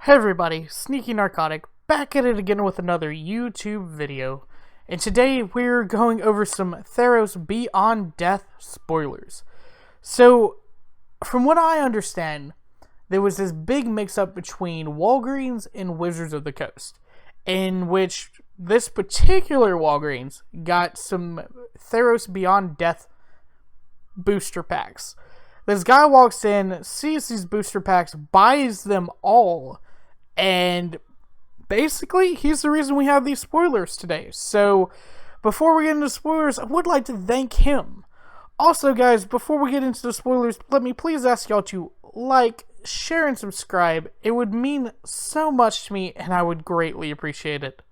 Hey everybody, Sneaky Narcotic, back at it again with another YouTube video. And today we're going over some Theros Beyond Death spoilers. So, from what I understand, there was this big mix-up between Wallgreens and Wizards of the Coast, in which this particular Wallgreens got some Theros Beyond Death booster packs. This guy walks in, sees these booster packs, buys them all, and basically, he's the reason we have these spoilers today. So, before we get into spoilers, I would like to thank him. Also, guys, before we get into the spoilers, let me please ask y'all to like, share, and subscribe. It would mean so much to me, and I would greatly appreciate it.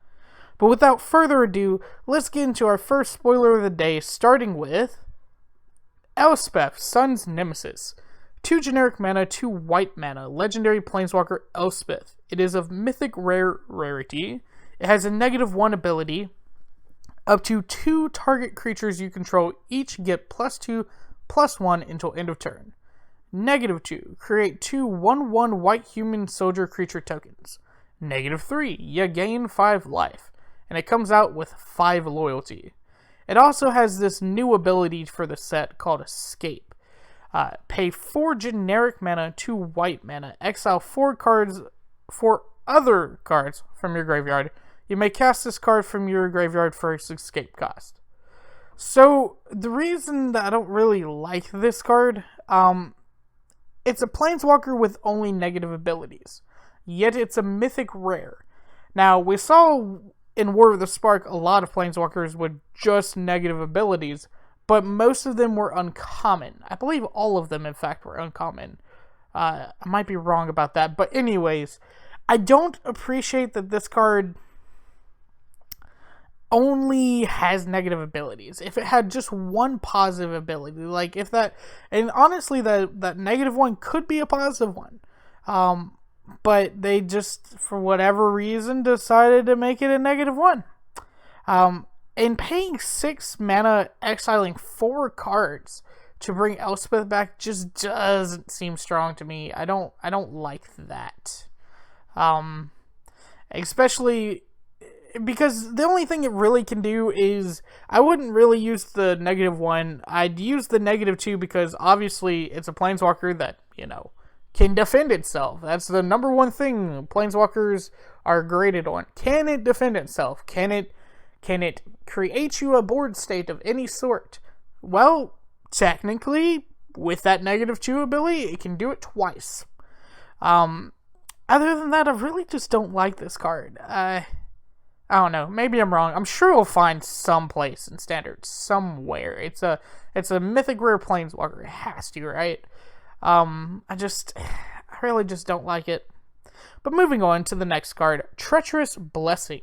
But without further ado, let's get into our first spoiler of the day, starting with Elspeth, Sun's Nemesis. 2 generic mana, 2 white mana, legendary planeswalker Elspeth. It is of mythic rarity. It has a -1 ability. Up to 2 target creatures you control each get +2/+1 until end of turn. -2, create 2 1/1 white human soldier creature tokens. -3, you gain 5 life. And it comes out with 5 loyalty. It also has this new ability for the set called Escape. Pay 4 generic mana, 2 white mana. Exile 4 other cards from your graveyard. You may cast this card from your graveyard for its escape cost. So, the reason that I don't really like this card, it's a planeswalker with only negative abilities. Yet it's a mythic rare. Now, we saw in War of the Spark a lot of planeswalkers with just negative abilities, but most of them were uncommon. I believe all of them, in fact, were uncommon. I might be wrong about that. But anyways, I don't appreciate that this card only has negative abilities. If it had just one positive ability, like if that... And honestly, that -1 could be a positive one. But they just, for whatever reason, decided to make it a -1. And paying 6 mana, exiling 4 cards to bring Elspeth back just doesn't seem strong to me. I don't like that. Especially because the only thing it really can do is, I wouldn't really use the -1. I'd use the -2 because obviously it's a planeswalker that, can defend itself. That's the number one thing planeswalkers are graded on. Can it defend itself? Can it create you a board state of any sort? Well, technically, with that -2 ability, it can do it twice. Other than that, I really just don't like this card. I don't know. Maybe I'm wrong. I'm sure it'll find some place in Standard somewhere. It's a mythic rare planeswalker. It has to, right? I really just don't like it. But moving on to the next card, Treacherous Blessing.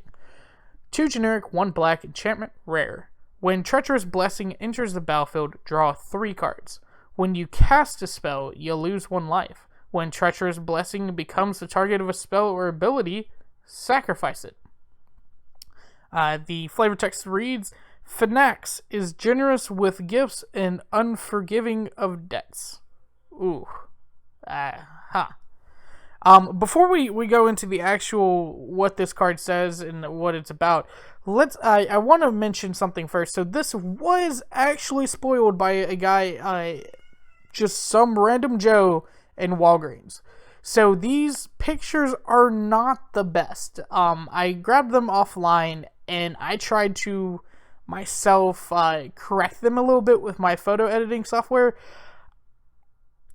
2 generic, 1 black, enchantment, rare. When Treacherous Blessing enters the battlefield, draw 3 cards. When you cast a spell, you lose 1 life. When Treacherous Blessing becomes the target of a spell or ability, sacrifice it. The flavor text reads, Phalanx is generous with gifts and unforgiving of debts. Ooh. Before we go into the actual what this card says and what it's about, I want to mention something first. So this was actually spoiled by a guy, just some random Joe in Wallgreens. So these pictures are not the best. I grabbed them offline and I tried to myself correct them a little bit with my photo editing software.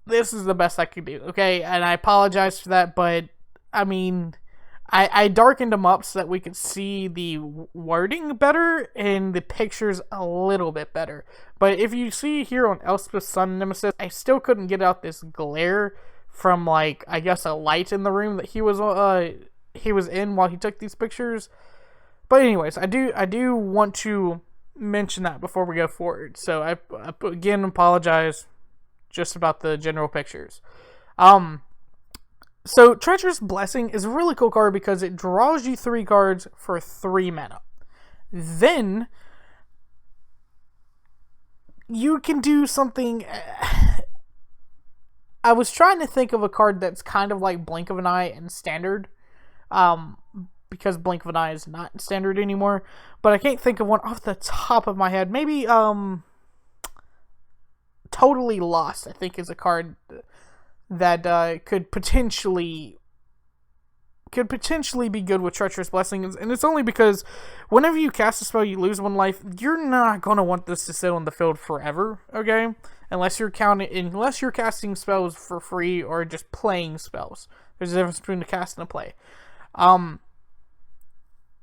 This is the best I could do, okay? And I apologize for that, but, I mean, I darkened them up so that we could see the wording better and the pictures a little bit better. But if you see here on Elspeth's Sun Nemesis, I still couldn't get out this glare from, like, I guess a light in the room that he was in while he took these pictures. But anyways, I do want to mention that before we go forward. So I again apologize just about the general pictures. So Treacherous Blessing is a really cool card because it draws you 3 cards for 3 mana. Then you can do something I was trying to think of a card that's kind of like Blink of an Eye in Standard, because Blink of an Eye is not in Standard anymore, but I can't think of one off the top of my head. Maybe, Totally Lost, I think, is a card that could potentially be good with Treacherous Blessing, and it's only because whenever you cast a spell, you lose 1 life. You're not going to want this to sit on the field forever, okay? Unless you're casting spells for free or just playing spells. There's a difference between a cast and a play.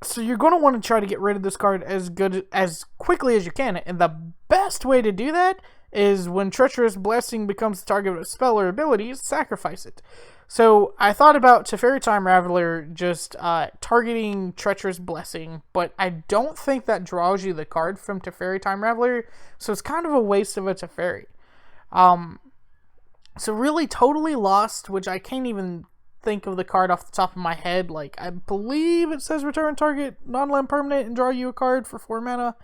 So you're going to want to try to get rid of this card as quickly as you can, and the best way to do that is when Treacherous Blessing becomes the target of a spell or abilities, sacrifice it. So I thought about Teferi Time Raveler just targeting Treacherous Blessing, but I don't think that draws you the card from Teferi Time Raveler, so it's kind of a waste of a Teferi. So really Totally Lost, which I can't even think of the card off the top of my head. Like, I believe it says return target non-land permanent and draw you a card for 4 mana,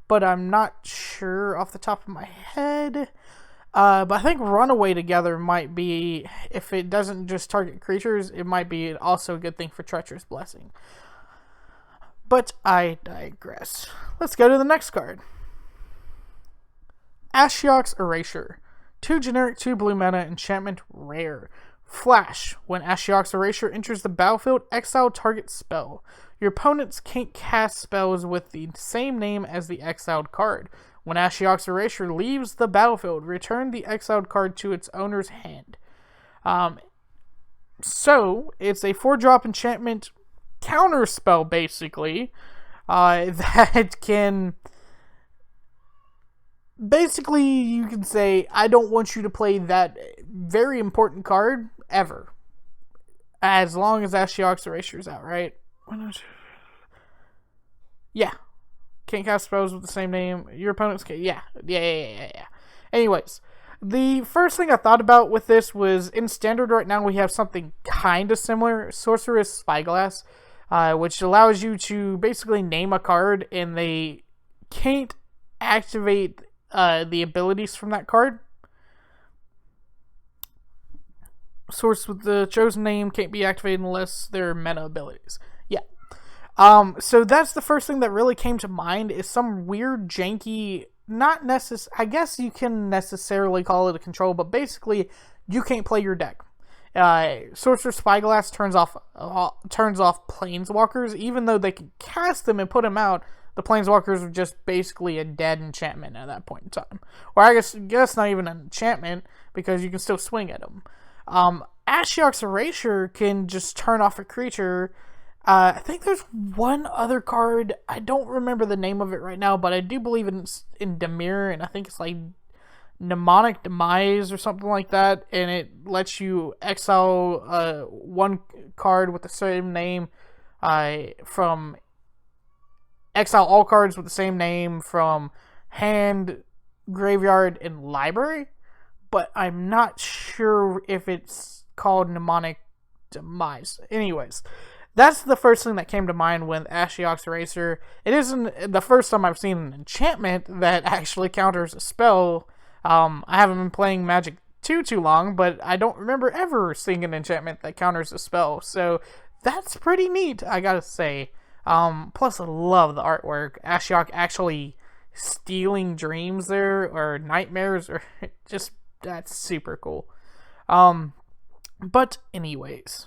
but I'm not sure off the top of my head. But I think Runaway Together might be, if it doesn't just target creatures, it might be also a good thing for Treacherous Blessing. But I digress. Let's go to the next card. Ashiok's Erasure. 2 generic, 2 blue mana, enchantment, rare. Flash. When Ashiok's Erasure enters the battlefield, exile target spell. Your opponents can't cast spells with the same name as the exiled card. When Ashiok's Erasure leaves the battlefield, return the exiled card to its owner's hand. So, it's a 4-drop enchantment counter spell, basically, that can... Basically, you can say, I don't want you to play that very important card, ever. As long as Ashiok's Erasure is out, right? Yeah. Can't cast spells with the same name. Your opponents can... Yeah. Anyways, the first thing I thought about with this was, in Standard right now, we have something kind of similar. Sorceress Spyglass, which allows you to basically name a card, and they can't activate the abilities from that card. Source with the chosen name can't be activated unless they're meta abilities. Yeah. So that's the first thing that really came to mind, is some weird, janky, I guess you can necessarily call it a control, but basically, you can't play your deck. Sorcerer Spyglass turns off Planeswalkers, even though they can cast them and put them out. The Planeswalkers are just basically a dead enchantment at that point in time. Or I guess not even an enchantment, because you can still swing at them. Ashiok's Erasure can just turn off a creature. I think there's one other card. I don't remember the name of it right now, but I do believe it's in Dimir, and I think it's like Mnemonic Demise or something like that, and it lets you exile one card with the same name from... Exile all cards with the same name from hand, graveyard, and library, but I'm not sure if it's called Mnemonic Demise. Anyways, that's the first thing that came to mind with Ashiok's Erasure. It isn't the first time I've seen an enchantment that actually counters a spell. I haven't been playing Magic too long, but I don't remember ever seeing an enchantment that counters a spell, so that's pretty neat, I gotta say. Plus I love the artwork. Ashiok actually stealing dreams there, or nightmares, or just, that's super cool. But anyways,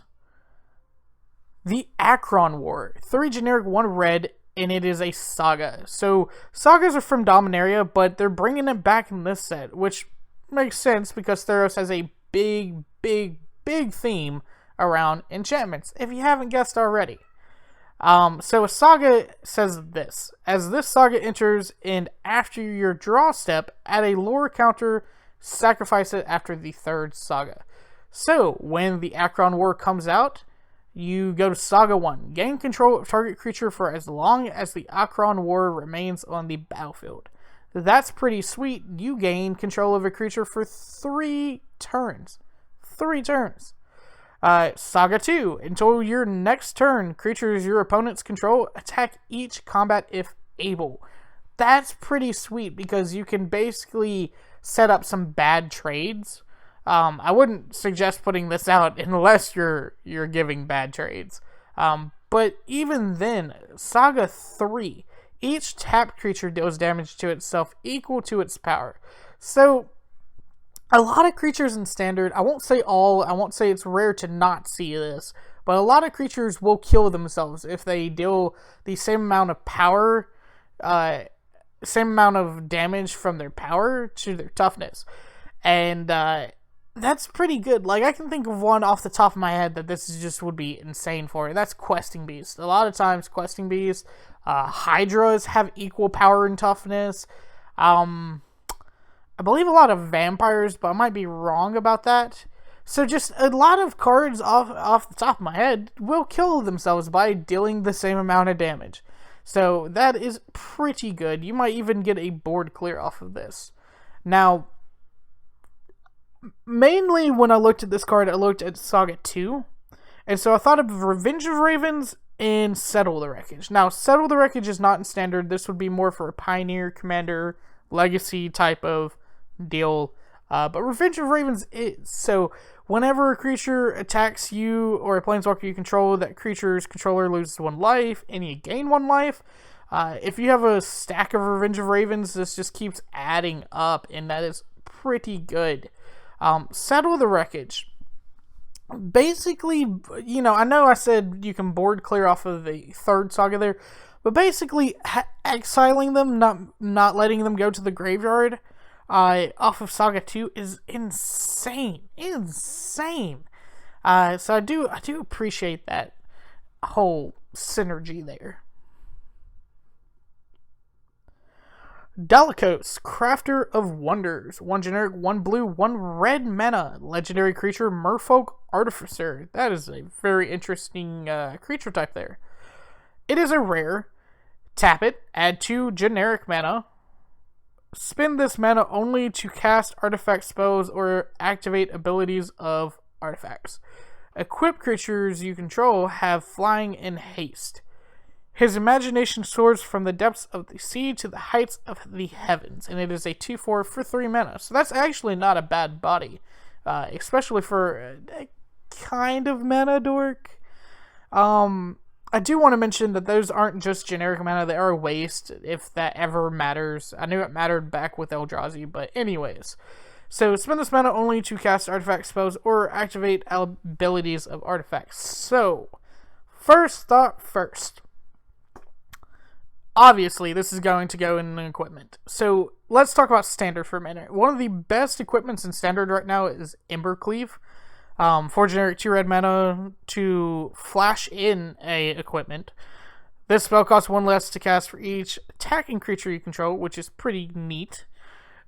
the Akroan War, 3 generic, 1 red, and it is a saga. So sagas are from Dominaria, but they're bringing it back in this set, which makes sense because Theros has a big theme around enchantments, if you haven't guessed already. So a saga says this: as this saga enters, and after your draw step, add a lore counter, sacrifice it after the 3rd saga. So when the Akroan War comes out, you go to Saga 1. Gain control of target creature for as long as the Akroan War remains on the battlefield. That's pretty sweet. You gain control of a creature for 3 turns. 3 turns. Saga 2. Until your next turn, creatures your opponents control attack each combat if able. That's pretty sweet because you can basically set up some bad trades I wouldn't suggest putting this out unless you're giving bad trades. But even then, Saga 3, each tapped creature deals damage to itself equal to its power. So, a lot of creatures in Standard, I won't say all, I won't say it's rare to not see this, but a lot of creatures will kill themselves if they deal the same amount of power, same amount of damage from their power to their toughness. And that's pretty good. Like, I can think of one off the top of my head that this just would be insane for. That's Questing Beast. A lot of times, Questing Beast, Hydras have equal power and toughness. I believe a lot of vampires, but I might be wrong about that. So just a lot of cards off the top of my head will kill themselves by dealing the same amount of damage. So that is pretty good. You might even get a board clear off of this. Now, mainly when I looked at this card, I looked at Saga 2. And so I thought of Revenge of Ravens and Settle the Wreckage. Now, Settle the Wreckage is not in Standard. This would be more for a Pioneer, Commander, Legacy type of deal. But Revenge of Ravens is. So, whenever a creature attacks you or a planeswalker you control, that creature's controller loses 1 life, and you gain 1 life. If you have a stack of Revenge of Ravens, this just keeps adding up, and that is pretty good. Settle the Wreckage. Basically, you know, I know I said you can board clear off of the 3rd saga there, but basically exiling them, not letting them go to the graveyard off of Saga 2 is insane. So I do appreciate that whole synergy there. Dalakos, Crafter of Wonders. 1 generic, 1 blue, 1 red mana. Legendary creature, Merfolk Artificer. That is a very interesting creature type there. It is a rare. Tap it, add 2 generic mana. Spend this mana only to cast artifact spells or activate abilities of artifacts. Equipped creatures you control have flying and haste. His imagination soars from the depths of the sea to the heights of the heavens, and it is a 2/4 for 3 mana. So that's actually not a bad body, especially for a kind of mana dork. I do want to mention that those aren't just generic mana, they are waste, if that ever matters. I knew it mattered back with Eldrazi, but anyways. So, spend this mana only to cast artifact spells or activate abilities of artifacts. So, first thought first. Obviously, this is going to go in equipment. So, let's talk about Standard for a minute. One of the best equipments in Standard right now is Embercleave. 4 generic, 2 red mana to flash in a equipment. This spell costs 1 less to cast for each attacking creature you control, which is pretty neat.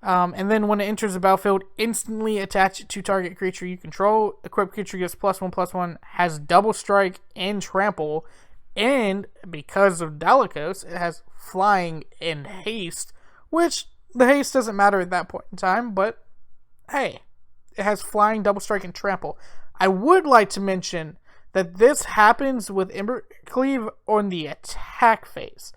And then when it enters the battlefield, instantly attach it to target creature you control. Equipped creature gets +1/+1, has double strike and trample, and because of Dalakos, it has flying and haste, which the haste doesn't matter at that point in time, but hey. It has flying, double strike, and trample. I would like to mention that this happens with Embercleave on the attack phase,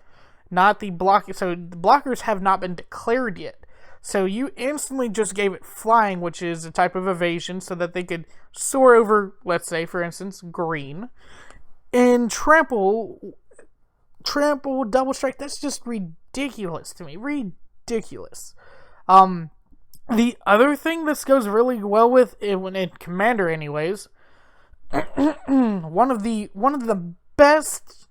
not the block. So the blockers have not been declared yet. So you instantly just gave it flying, which is a type of evasion, so that they could soar over, let's say, for instance, green. And trample, double strike, that's just ridiculous to me. Ridiculous. The other thing this goes really well with, when in Commander anyways, one of the best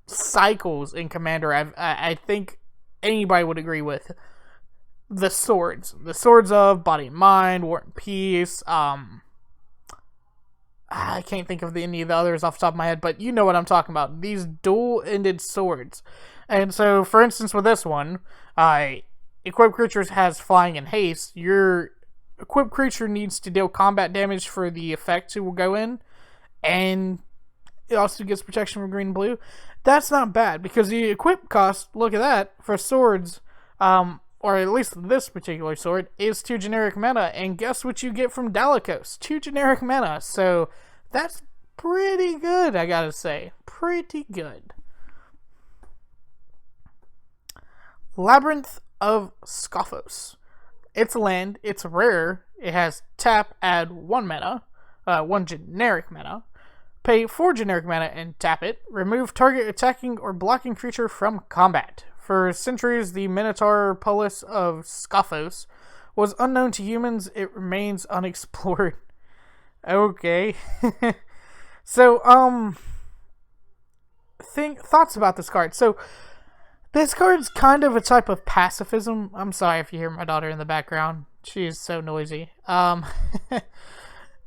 cycles in Commander I think anybody would agree with, the swords. The swords of Body and Mind, War and Peace, I can't think of any of the others off the top of my head, but you know what I'm talking about. These dual-ended swords. And so, for instance, with this one, equipped creatures has flying and haste. Your equipped creature needs to deal combat damage for the effect to go in, and it also gets protection from green and blue. That's not bad, because the equip cost, look at that, for swords, or at least this particular sword, is 2 generic mana, and guess what you get from Dalakos? 2 generic mana, so that's pretty good, I gotta say. Pretty good. Labyrinth of Skophos. It's a land, it's rare, It has tap, add 1 mana, 1 generic mana, pay 4 generic mana and tap it. Remove target attacking or blocking creature from combat. For centuries, the Minotaur Polis of Skophos was unknown to humans. It remains unexplored. Okay. So, thoughts about this card. So, this card's kind of a type of pacifism. I'm sorry if you hear my daughter in the background. She is so noisy.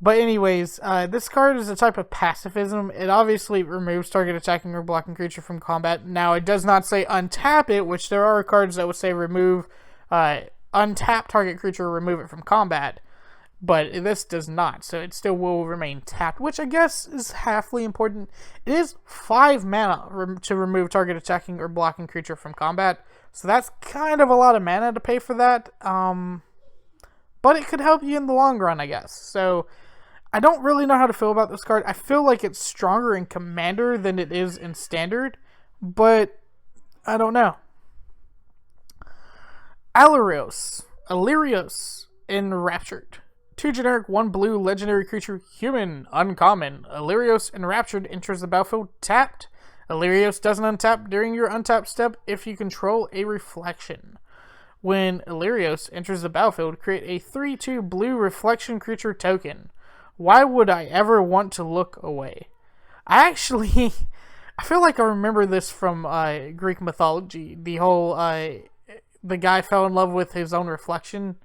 But anyways, this card is a type of pacifism. It obviously removes target attacking or blocking creature from combat. Now, it does not say untap it, which there are cards that would say remove, untap target creature, remove it from combat. But this does not, so it still will remain tapped, which I guess is halfly important. It is 5 mana to remove target attacking or blocking creature from combat, so that's kind of a lot of mana to pay for that. But it could help you in the long run, I guess. So I don't really know how to feel about this card. I feel like it's stronger in Commander than it is in Standard, but I don't know. Alirios, Enraptured. 2 generic, 1 blue, legendary creature, human, uncommon. Alirios Enraptured enters the battlefield tapped. Alirios doesn't untap during your untap step if you control a reflection. When Alirios enters the battlefield, create a 3/2 blue reflection creature token. Why would I ever want to look away? I feel like I remember this from Greek mythology. The whole, the guy fell in love with his own reflection.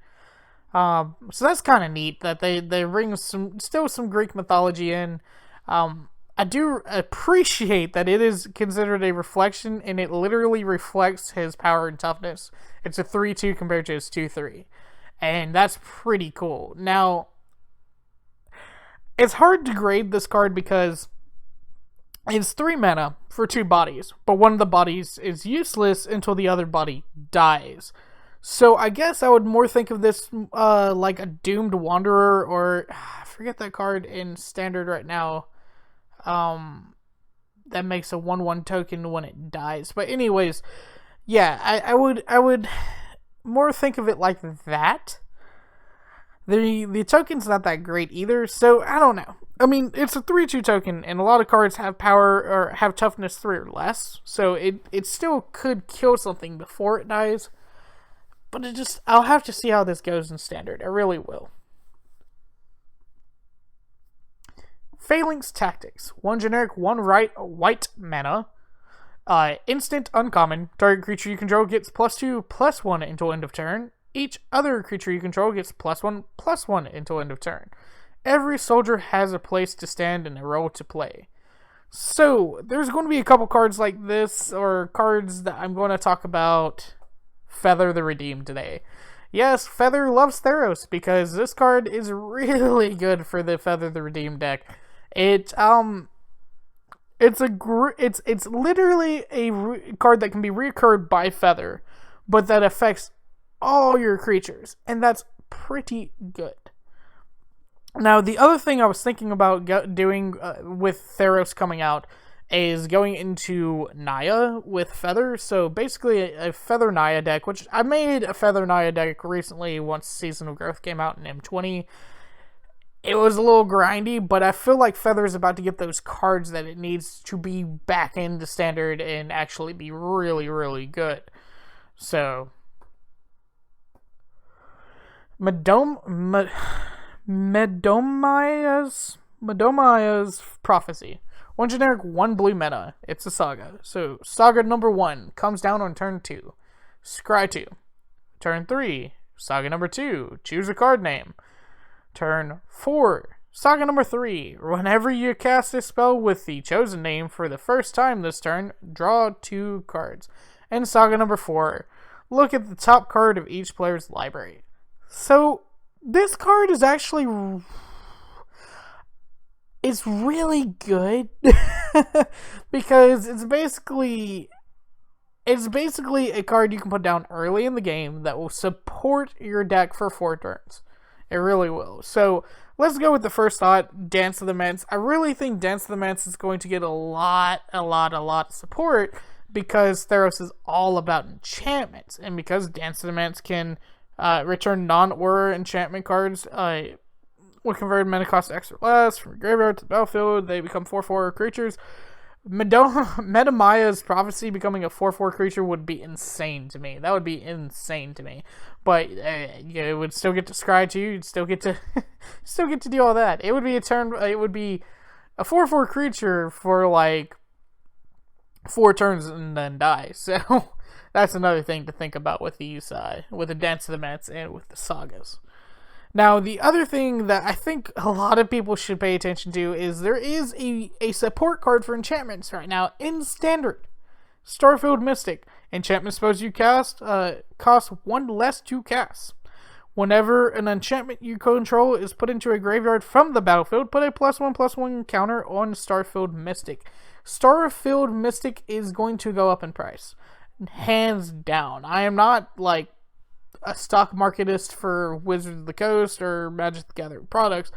So that's kind of neat that they bring still some Greek mythology in. I do appreciate that it is considered a reflection, and it literally reflects his power and toughness. It's a 3/2 compared to his 2/3. And that's pretty cool. Now, it's hard to grade this card because it's 3 mana for 2 bodies, but one of the bodies is useless until the other body dies. So I guess I would more think of this like a Doomed Wanderer, or I forget that card in Standard right now. That makes a 1/1 token when it dies. But anyways, yeah, I would more think of it like that. The token's not that great either, so I don't know. I mean, it's a 3/2 token, and a lot of cards have power or have toughness 3 or less, so it still could kill something before it dies. But I'll have to see how this goes in Standard. I really will. Phalanx Tactics. 1 generic, 1 white mana. Instant uncommon. Target creature you control gets +2/+1 until end of turn. Each other creature you control gets +1/+1 until end of turn. Every soldier has a place to stand and a role to play. So, there's going to be a couple cards like this, or cards that I'm going to talk about Feather the Redeemed today. Yes, Feather loves Theros, because this card is really good for the Feather the Redeemed deck. It's literally a card that can be reoccurred by Feather, but that affects all your creatures, and that's pretty good. Now, the other thing I was thinking about doing with Theros coming out is going into Naya with Feather. So basically a Feather Naya deck, which I made a Feather Naya deck recently once Season of Growth came out in M20. It was a little grindy, but I feel like Feather is about to get those cards that it needs to be back into Standard and actually be really, really good. So, Medomai's Prophecy. 1 generic, 1 blue mana. It's a saga. So, saga number 1 comes down on turn 2. Scry 2. Turn 3. Saga number 2. Choose a card name. Turn 4. Saga number 3. Whenever you cast a spell with the chosen name for the first time this turn, draw 2 cards. And saga number 4. Look at the top card of each player's library. So, this card is actually... It's really good because it's basically a card you can put down early in the game that will support your deck for 4 turns. It really will. So let's go with the first thought, Dance of the Ments. I really think Dance of the Ments is going to get a lot of support because Theros is all about enchantments, and because Dance of the Ments can Return non-aura enchantment cards. When converted, mana cost extra less. From graveyard to the battlefield, they become 4/4 creatures. Medomai's Prophecy becoming a 4/4 creature would be insane to me. That would be insane to me. But it would still get to scry to you. You'd still get to still get to do all that. It would be a turn. It would be a 4/4 creature for like 4 turns and then die. So that's another thing to think about with these, with the Dance of the Mets and with the Sagas. Now, the other thing that I think a lot of people should pay attention to is there is a support card for enchantments right now in Standard. Starfield Mystic. Enchantment spells you cast cost 1 less to cast. Whenever an enchantment you control is put into a graveyard from the battlefield, put a +1/+1 counter on Starfield Mystic. Starfield Mystic is going to go up in price. Hands down. I am not like a stock marketist for Wizards of the Coast or Magic the Gathering products,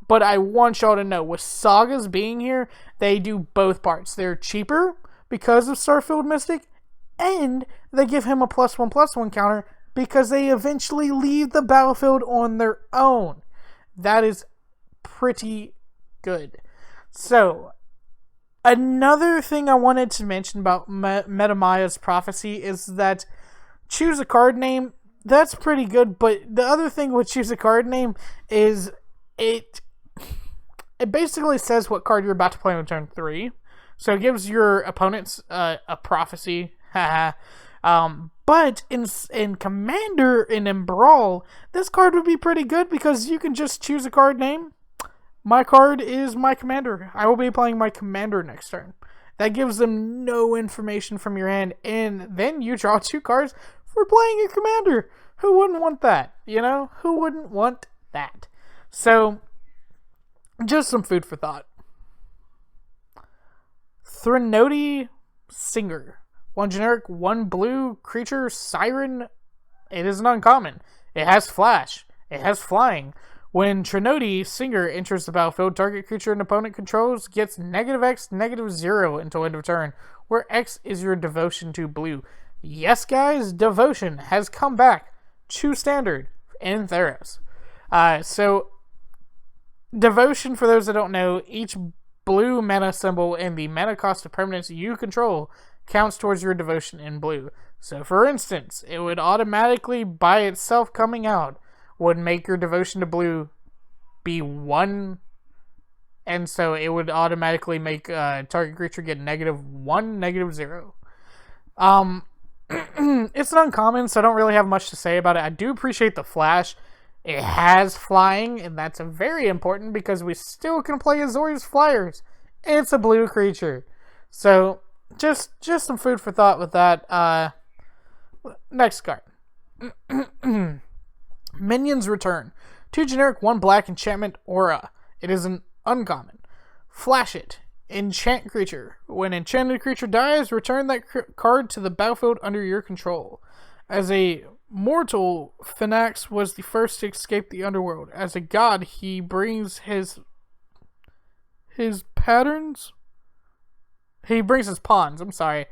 but I want y'all to know, with Sagas being here, they do both parts. They're cheaper because of Starfield Mystic, and they give him a +1/+1 counter because they eventually leave the battlefield on their own. That is pretty good. So, another thing I wanted to mention about Medomai's Prophecy is that choose a card name. That's pretty good, but the other thing with choose a card name is it basically says what card you're about to play on turn 3. So it gives your opponents a prophecy. But in Commander and in Brawl, this card would be pretty good because you can just choose a card name. My card is my Commander. I will be playing my Commander next turn. That gives them no information from your hand, and then you draw 2 cards for playing your Commander. Who wouldn't want that? You know? Who wouldn't want that? So, just some food for thought. THrenody Singer. 1 generic, 1 blue creature, Siren. It is an uncommon. It has flash. It has flying. When THrenody Singer enters the battlefield, target creature an opponent controls gets -X, -0 until end of turn, where X is your devotion to blue. Yes, guys, devotion has come back to Standard in Theros. So, devotion, for those that don't know, each blue mana symbol and the mana cost of permanents you control counts towards your devotion in blue. So, for instance, it would automatically, by itself coming out, would make your devotion to blue be 1, and so it would automatically make target creature get -1, -0. It's an uncommon, so I don't really have much to say about it. I do appreciate the flash. It has flying, and that's very important because we still can play Azorius Flyers. It's a blue creature. So, just some food for thought with that. Next card. Minion's Return. 2 generic, 1 black enchantment aura. It is an uncommon. Flash it. Enchant creature. When enchanted creature dies, return that card to the battlefield under your control. As a mortal, Phalanx was the first to escape the underworld. As a god, he brings his patterns? He brings his pawns. I'm sorry.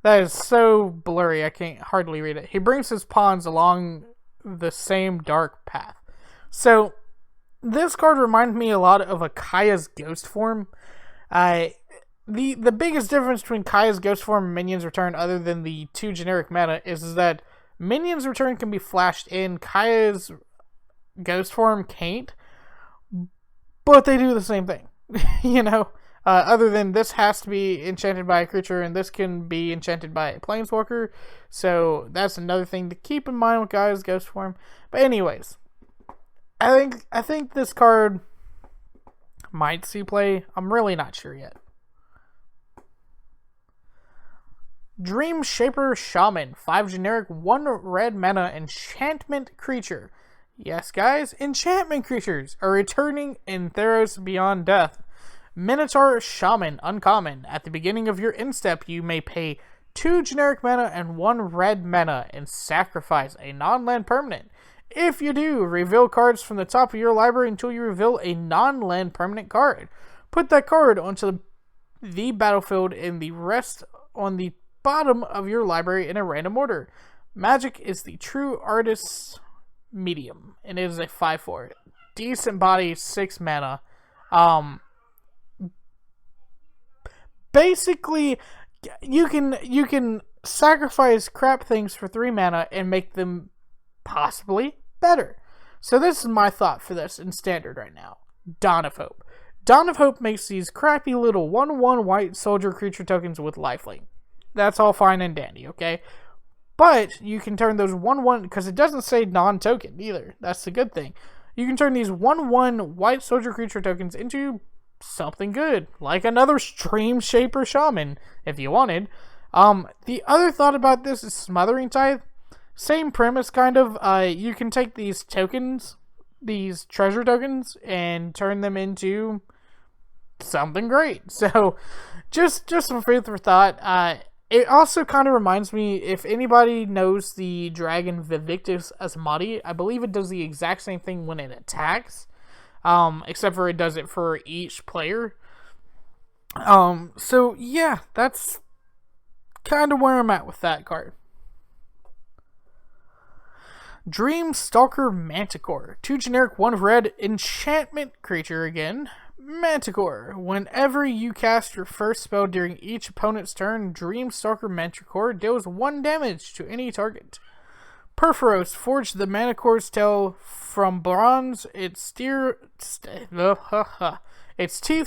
That is so blurry, I can't hardly read it. He brings his pawns along the same dark path. So, this card reminds me a lot of a Kaya's Ghost form. The biggest difference between Kaya's Ghost form and Minion's Return, other than the 2 generic mana, is that Minion's Return can be flashed in, Kaya's Ghost form can't, but they do the same thing. You know? Other than this has to be enchanted by a creature, and this can be enchanted by a planeswalker, so that's another thing to keep in mind with Kaya's Ghost form. But anyways, I think this card might see play. I'm really not sure yet. Dreamshaper Shaman. 5 generic, 1 red mana enchantment creature. Yes, guys, enchantment creatures are returning in Theros Beyond Death. Minotaur Shaman. Uncommon. At the beginning of your end step, you may pay 2 generic mana and 1 red mana and sacrifice a non-land permanent. If you do, reveal cards from the top of your library until you reveal a non-land permanent card. Put that card onto the battlefield and the rest on the bottom of your library in a random order. Magic is the true artist's medium, and it is a 5/4. Decent body, 6 mana. Basically, you can sacrifice crap things for 3 mana and make them possibly better. So this is my thought for this in standard right now. Dawn of Hope. Dawn of Hope makes these crappy little 1/1 white soldier creature tokens with lifelink. That's all fine and dandy, okay? But you can turn those 1/1, because it doesn't say non-token either. That's the good thing. You can turn these 1/1 white soldier creature tokens into something good, like another Dreamshaper Shaman, if you wanted. The other thought about this is Smothering Tithe. Same premise, kind of. You can take these tokens, these treasure tokens, and turn them into something great. So, just some food for thought. It also kind of reminds me, if anybody knows the dragon Vivictus Asmati, I believe it does the exact same thing when it attacks, except for it does it for each player. So yeah, that's kind of where I'm at with that card. Draemstalker Manticore. 2 generic, 1 red, enchantment creature again. Manticore. Whenever you cast your first spell during each opponent's turn, Dreamstalker Manticore deals 1 damage to any target. Perforos. Forge the Manticore's tail from bronze, its teeth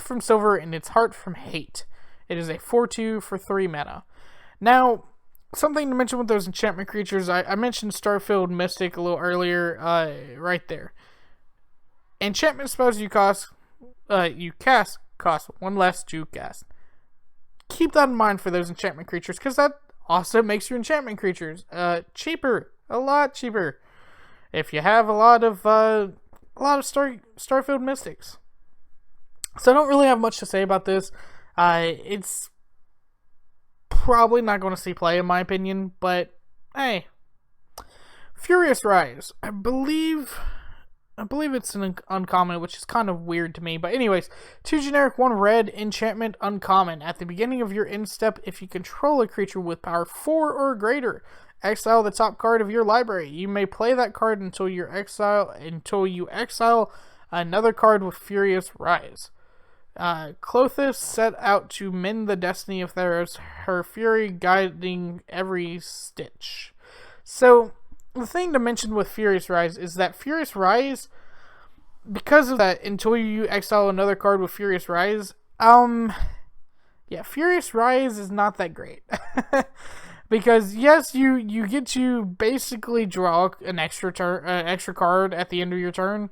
from silver, and its heart from hate. It is a 4/2 for 3 mana. Now, something to mention with those enchantment creatures, I mentioned Starfield Mystic a little earlier, right there. Enchantment spells you cast cost 1 less to cast. Keep that in mind for those enchantment creatures, because that also makes your enchantment creatures cheaper, a lot cheaper, if you have a lot of Starfield Mystics. So I don't really have much to say about this. It's probably not going to see play in my opinion, but hey. Furious Rise. I believe it's an uncommon, which is kind of weird to me. But anyways, 2 generic, 1 red, enchantment, uncommon. At the beginning of your end step, if you control a creature with power 4 or greater, exile the top card of your library. You may play that card until you exile another card with Furious Rise. Clothis set out to mend the destiny of Theros, her fury guiding every stitch. So, the thing to mention with Furious Rise is that Furious Rise, because of that, until you exile another card with Furious Rise, Furious Rise is not that great. Because, yes, you get to basically draw an extra card at the end of your turn,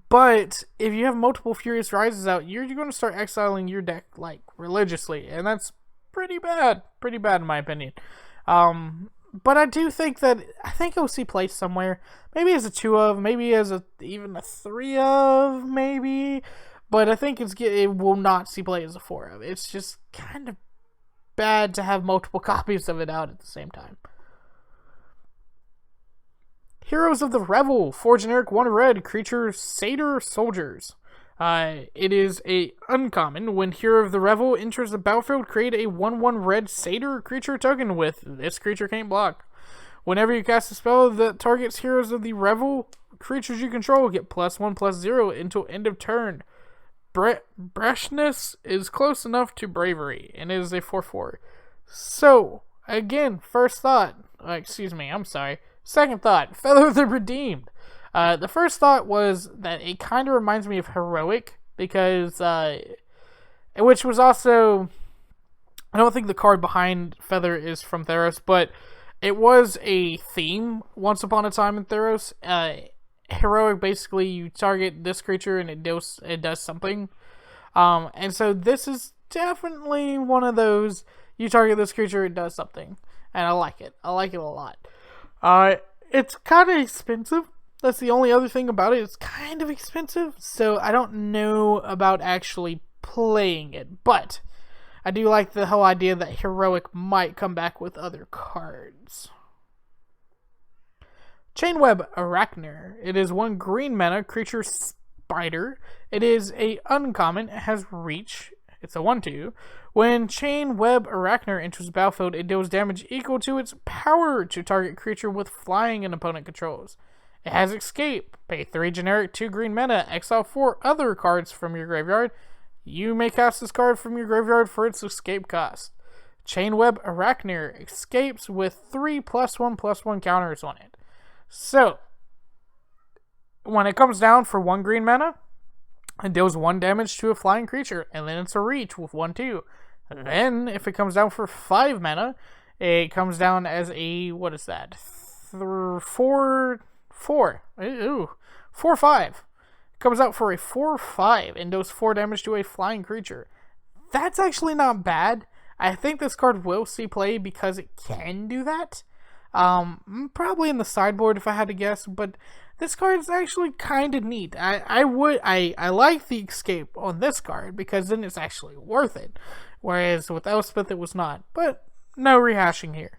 but if you have multiple Furious Rises out, you're going to start exiling your deck, like, religiously, and that's pretty bad in my opinion. But I do think it'll see play somewhere, maybe as a 2 of, maybe as even a 3 of, maybe, but I think it will not see play as a 4 of. It's just kind of bad to have multiple copies of it out at the same time. Heroes of the Revel. 4 generic, 1 red, creature Satyr Soldiers. It is a uncommon. When Hero of the Revel enters the battlefield, create a 1/1 red Satyr creature token with this creature can't block. Whenever you cast a spell that targets Heroes of the Revel, creatures you control get +1/+0 until end of turn. Brashness is close enough to bravery, and it is a 4/4. So, again, second thought, Feather the Redeemed. The first thought was that it kind of reminds me of Heroic, because, which was also, I don't think the card behind Feather is from Theros, but it was a theme once upon a time in Theros. Heroic, basically, you target this creature and it does something. And so this is definitely one of those, you target this creature, it does something. And I like it. I like it a lot. It's kind of expensive. That's the only other thing about it. It's kind of expensive, so I don't know about actually playing it. But I do like the whole idea that Heroic might come back with other cards. Chainweb Aracnir. It is 1 green mana creature spider. It is a uncommon. It has reach. It's a 1/2. When Chainweb Aracnir enters the battlefield, it deals damage equal to its power to target creature with flying an opponent controls. It has Escape. Pay 3 generic, 2 green mana, exile 4 other cards from your graveyard. You may cast this card from your graveyard for its escape cost. Chainweb Aracnir escapes with 3 +1/+1 counters on it. So, when it comes down for 1 green mana, it deals 1 damage to a flying creature, and then it's a reach with 1/2. Then, if it comes down for 5 mana, it comes down as a, what is that? 4/5. It comes out for a 4/5 and does 4 damage to a flying creature. That's actually not bad. I think this card will see play because it can do that. Probably in the sideboard if I had to guess, but this card is actually kind of neat. I like the escape on this card because then it's actually worth it. Whereas with Elspeth it was not. But no rehashing here.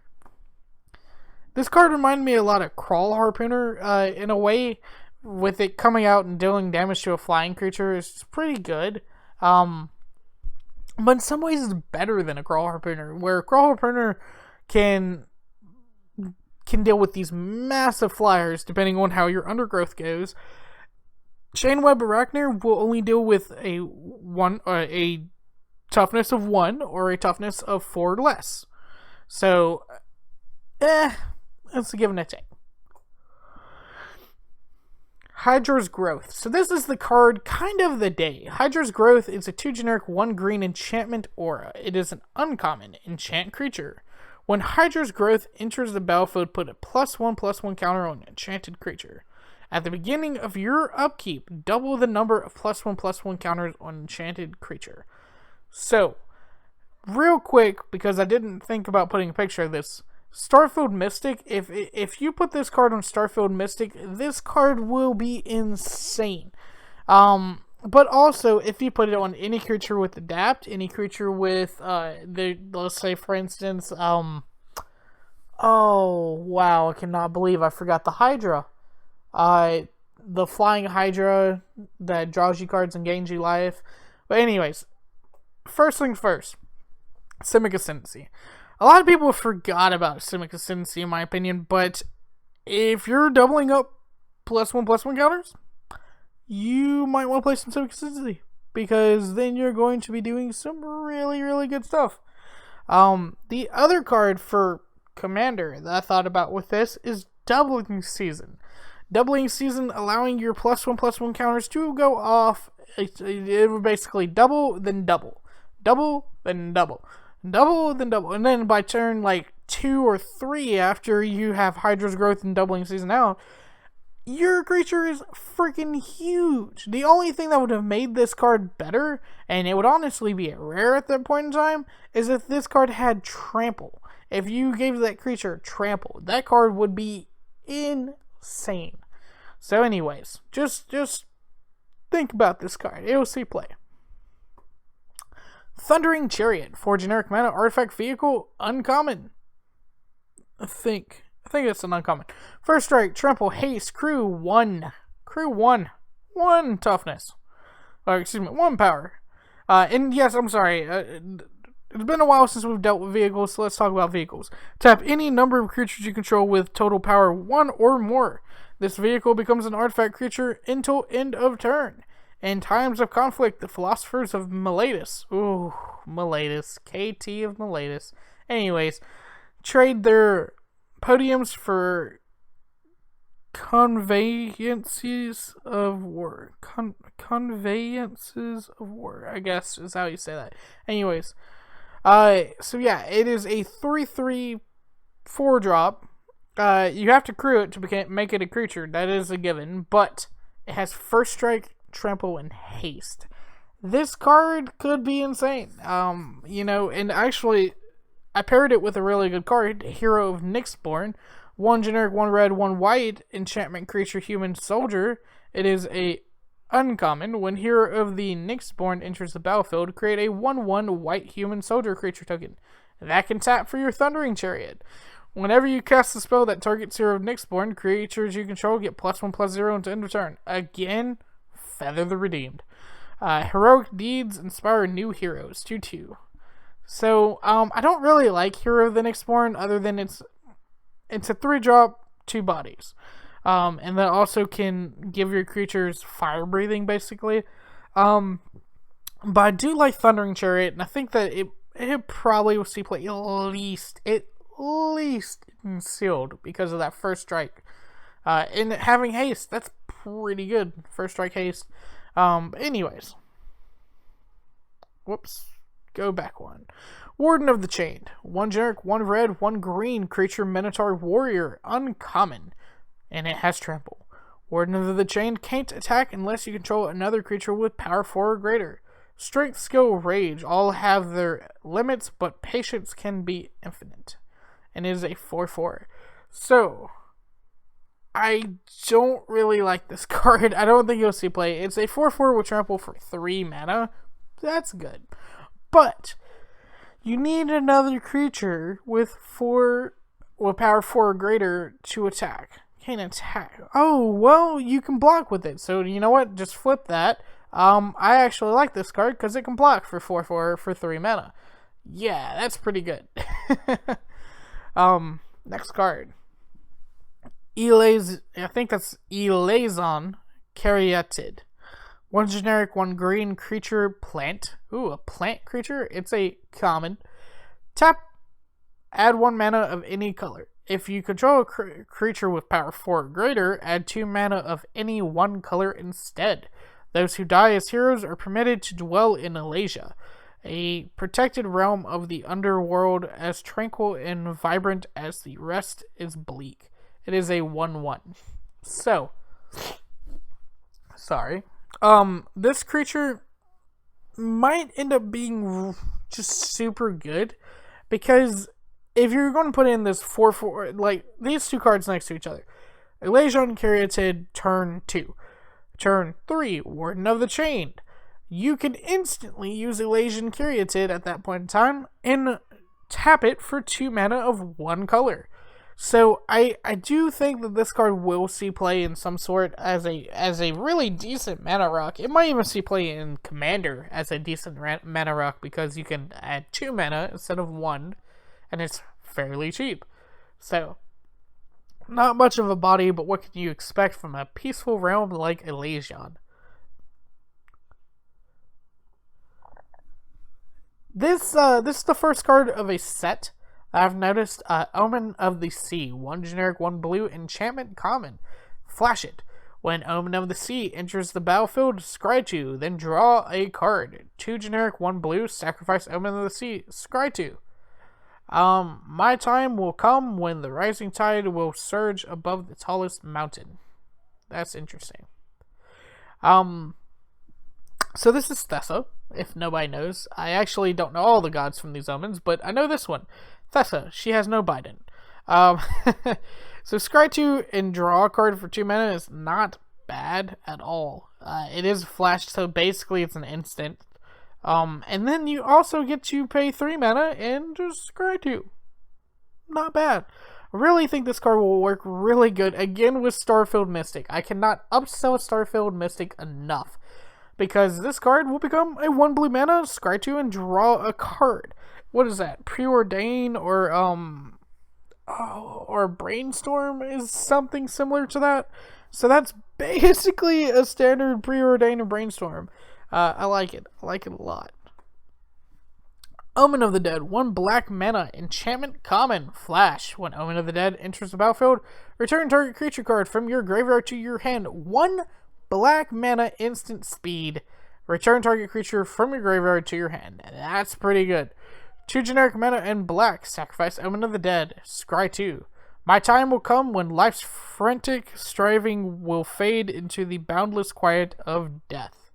This card reminded me a lot of Crawl Harpooner in a way, with it coming out and dealing damage to a flying creature is pretty good. But in some ways it's better than a Crawl Harpooner, where Crawl Harpooner can deal with these massive flyers depending on how your undergrowth goes. Chainweb Aracnir will only deal with a toughness of 1 or a toughness of 4 or less. So, it's a give and a take. Hydra's Growth. So this is the card kind of the day. Hydra's Growth is a 2 generic 1 green enchantment aura. It is an uncommon enchant creature. When Hydra's Growth enters the battlefield, put a +1/+1 counter on an enchanted creature. At the beginning of your upkeep, double the number of +1/+1 counters on an enchanted creature. So, real quick, because I didn't think about putting a picture of this, Starfield Mystic, if you put this card on Starfield Mystic, this card will be insane. But also, if you put it on any creature with Adapt, any creature with, let's say, for instance, oh, wow, I cannot believe I forgot the Hydra. The Flying Hydra that draws you cards and gains you life. But anyways, first things first, Simic Ascendancy. A lot of people forgot about Simic Ascendancy, in my opinion, but if you're doubling up +1/+1 counters, you might want to play some Simic Ascendancy, because then you're going to be doing some really, really good stuff. The other card for Commander that I thought about with this is Doubling Season. Doubling Season, allowing your +1/+1 counters to go off. It would basically double, then double. Double, then double. Double, then double. And then by turn, 2 or 3 after you have Hydra's Growth and Doubling Season out, your creature is freaking huge. The only thing that would have made this card better, and it would honestly be a rare at that point in time, is if this card had Trample. If you gave that creature Trample, that card would be insane. So anyways, just think about this card. It will see play. Thundering Chariot, 4 generic mana, artifact vehicle, uncommon. I think it's an uncommon. First strike, trample, haste, crew 1. Crew 1. 1 toughness. Or, 1 power. And yes, I'm sorry. It's been a while since we've dealt with vehicles, so let's talk about vehicles. Tap any number of creatures you control with total power 1 or more. This vehicle becomes an artifact creature until end of turn. In times of conflict, the Philosophers of Miletus. Ooh, Miletus. KT of Miletus. Anyways, trade their podiums for conveyances of war. Conveyances of war, I guess is how you say that. Anyways, so yeah, it is a 3/3 4-drop. You have to crew it to make it a creature. That is a given, but it has first strike, trample, and haste. This card could be insane. And actually, I paired it with a really good card, Hero of Nyxborn. 1 generic, 1 red, 1 white, enchantment creature, human soldier. It is a uncommon. When Hero of the Nyxborn enters the battlefield, create a 1/1 white human soldier creature token. That can tap for your Thundering Chariot. Whenever you cast a spell that targets Hero of Nyxborn, creatures you control get +1/+0 until end of turn. Again, Feather the Redeemed. Heroic deeds inspire new heroes. 2/2. So, I don't really like Hero the Nyxborn, other than it's a 3-drop, 2 bodies. And that also can give your creatures fire breathing, basically. But I do like Thundering Chariot, and I think that it probably will see play at least in Sealed because of that first strike. And having haste, that's pretty good. First strike haste. Anyways. Whoops. Go back one. Warden of the Chained. 1 generic, 1 red, 1 green creature Minotaur Warrior. Uncommon. And it has trample. Warden of the Chained can't attack unless you control another creature with power 4 or greater. Strength, skill, rage all have their limits, but patience can be infinite. And it is a 4/4. So, I don't really like this card. I don't think you'll see play. It's a 4/4 with trample for 3 mana. That's good. But you need another creature with power 4 or greater to attack. Can't attack. Oh, well, you can block with it. So, you know what? Just flip that. I actually like this card because it can block for 4/4 for 3 mana. Yeah, that's pretty good. Next card. I think that's Ilysian Caryatid. 1 generic, 1 green creature plant. Ooh, a plant creature? It's a common. Tap, add 1 mana of any color. If you control a creature with power 4 or greater, add 2 mana of any 1 color instead. Those who die as heroes are permitted to dwell in Elastia, a protected realm of the underworld, as tranquil and vibrant as the rest is bleak. It is a 1/1. So, sorry. This creature might end up being just super good, because if you're going to put in this 4/4, like these 2 cards next to each other, Ilysian Caryatid, turn 2. Turn 3, Warden of the Chained. You can instantly use Ilysian Caryatid at that point in time and tap it for 2 mana of 1 color. So I do think that this card will see play in some sort as a really decent mana rock. It might even see play in Commander as a decent mana rock, because you can add 2 mana instead of 1, and it's fairly cheap. So, not much of a body, but what can you expect from a peaceful realm like Elysian? This is the first card of a set I've noticed. Omen of the Sea. 1 generic, 1 blue, enchantment common. Flash it. When Omen of the Sea enters the battlefield, scry 2, then draw a card. 2 generic, 1 blue, sacrifice Omen of the Sea, scry 2. My time will come when the rising tide will surge above the tallest mountain. That's interesting. So this is Thessa, if nobody knows. I actually don't know all the gods from these omens, but I know this one. Thessa, she has no Biden. So scry 2 and draw a card for 2 mana is not bad at all. It is flashed, so basically it's an instant. And then you also get to pay 3 mana and just scry 2. Not bad. I really think this card will work really good, again, with Starfield Mystic. I cannot upsell Starfield Mystic enough, because this card will become a 1 blue mana, scry 2, and draw a card. What is that? Preordain or Brainstorm is something similar to that. So that's basically a standard Preordain or Brainstorm. I like it. I like it a lot. Omen of the Dead. 1 black mana, enchantment common, flash. When Omen of the Dead enters the battlefield, return target creature card from your graveyard to your hand. 1 black mana, instant speed. Return target creature from your graveyard to your hand. That's pretty good. 2 generic mana and black. Sacrifice Omen of the Dead. Scry 2. My time will come when life's frantic striving will fade into the boundless quiet of death.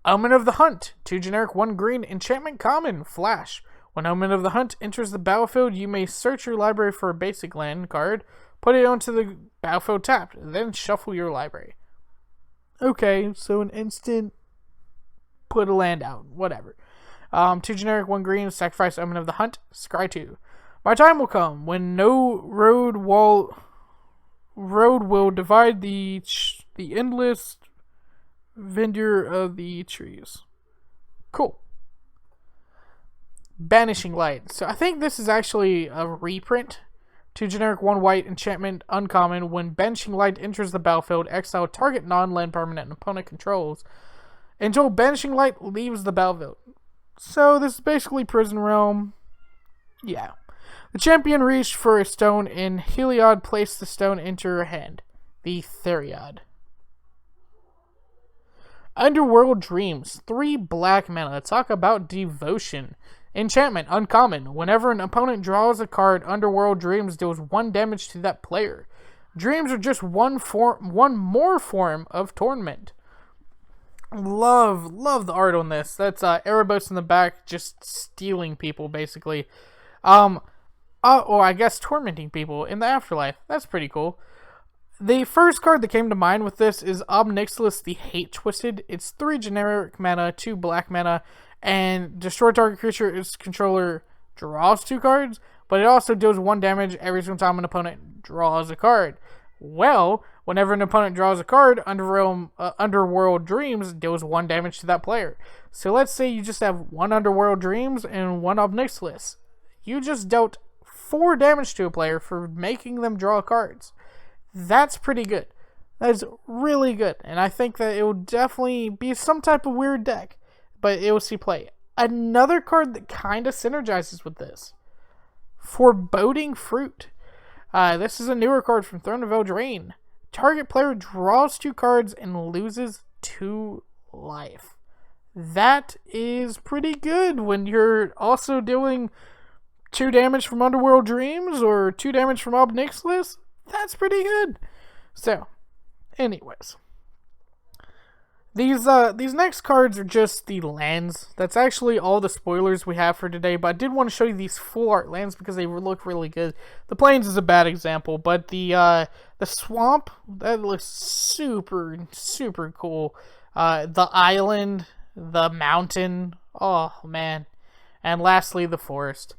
Omen of the Hunt. 2 generic, 1 green, enchantment common, flash. When Omen of the Hunt enters the battlefield, you may search your library for a basic land card, put it onto the battlefield tapped, then shuffle your library. Okay, so an instant, put a land out, whatever. 2 generic, 1 green, sacrifice Omen of the Hunt, scry 2. My time will come when no road will divide the endless Vendor of the Trees. Cool. Banishing Light. So I think this is actually a reprint. 2 generic 1 white enchantment uncommon. When Banishing Light enters the battlefield, exile target non-land permanent an opponent controls until Banishing Light leaves the battlefield. So this is basically Prison Realm. Yeah. The champion reached for a stone in Heliod, placed the stone into her hand. The Theriod. Underworld Dreams. 3 black mana. Talk about devotion. Enchantment, uncommon. Whenever an opponent draws a card, Underworld Dreams deals 1 damage to that player. Dreams are just one more form of torment. Love the art on this. That's Erebos in the back, just stealing people, basically. Or I guess tormenting people in the afterlife. That's pretty cool. The first card that came to mind with this is Ob Nixilis the Hate Twisted. It's 3 generic mana, 2 black mana, and destroy target creature its controller draws 2 cards, but it also deals 1 damage every single time an opponent draws a card. Well, whenever an opponent draws a card, Underworld Dreams deals 1 damage to that player. So let's say you just have 1 Underworld Dreams and 1 Ob Nixilis. You just dealt 4 damage to a player for making them draw cards. That's pretty good. That is really good. And I think that it will definitely be some type of weird deck, but it will see play. Another card that kind of synergizes with this. Foreboding Fruit. This is a newer card from Throne of Eldraine. Target player draws 2 cards and loses 2 life. That is pretty good when you're also doing 2 damage from Underworld Dreams or 2 damage from Ob Nixilis. That's pretty good. So, anyways. These next cards are just the lands. That's actually all the spoilers we have for today, but I did want to show you these full art lands because they look really good. The Plains is a bad example, but the Swamp, that looks super, super cool. The Island, the Mountain, oh man. And lastly, the Forest.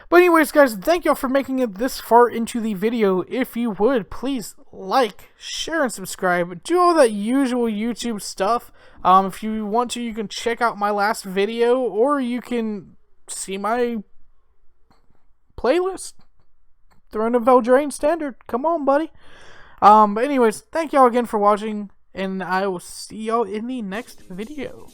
But anyways, guys, thank y'all for making it this far into the video. If you would, please like, share, and subscribe. Do all that usual YouTube stuff. If you want to, you can check out my last video, or you can see my playlist. Throne of Eldraine Standard. Come on, buddy. But anyways, thank y'all again for watching, and I will see y'all in the next video.